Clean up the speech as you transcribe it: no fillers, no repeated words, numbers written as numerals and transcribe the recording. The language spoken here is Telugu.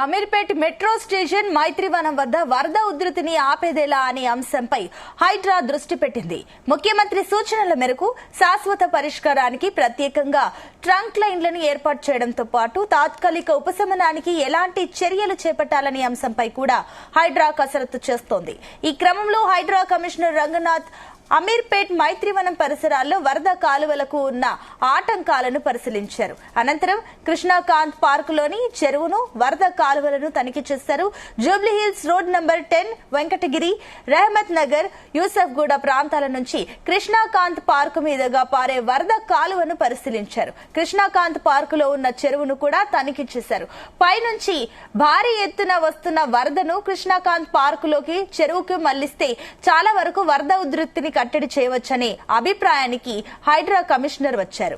అమీర్పేట్ మెట్రో స్టేషన్ మైత్రివనం వద్ద వరద ఉధృతిని ఆపేదేలా అనే అంశంపై హైడ్రా దృష్టి పెట్టింది. ముఖ్యమంత్రి సూచనల మేరకు శాశ్వత పరిష్కారానికి ప్రత్యేకంగా ట్రంక్ లైన్లను ఏర్పాటు చేయడంతో పాటు తాత్కాలిక ఉపశమనానికి ఎలాంటి చర్యలు చేపట్టాలనే అంశంపై కూడా హైడ్రా కసరత్తు చేస్తోంది. ఈ క్రమంలో హైడ్రా కమిషనర్ రంగనాథ్ అమీర్పేట్ మైత్రివనం పరిసరాల్లో వరద కాలువలకు ఉన్న ఆటంకాలను పరిశీలించారు. అనంతరం కృష్ణాకాంత్ పార్కులోని చెరువును, వరద కాలువలను తనిఖీ చేశారు. జూబ్లీహిల్స్ రోడ్ నంబర్ 10, వెంకటగిరి, రెహమత్ నగర్, యూసఫ్గూడ ప్రాంతాల నుంచి కృష్ణాకాంత్ పార్కు మీదుగా పారే వరద కాలువను పరిశీలించారు. కృష్ణాకాంత్ పార్కులో ఉన్న చెరువును కూడా తనిఖీ చేశారు. పైనుంచి భారీ ఎత్తున వస్తున్న వరదను కృష్ణాకాంత్ పార్కులోకి, చెరువుకు మళ్లిస్తే చాలా వరకు వరద ఉధృతిని కట్టడి చేయవచ్చనే అభిప్రాయానికి హైడ్రా కమిషనర్ వచ్చారు.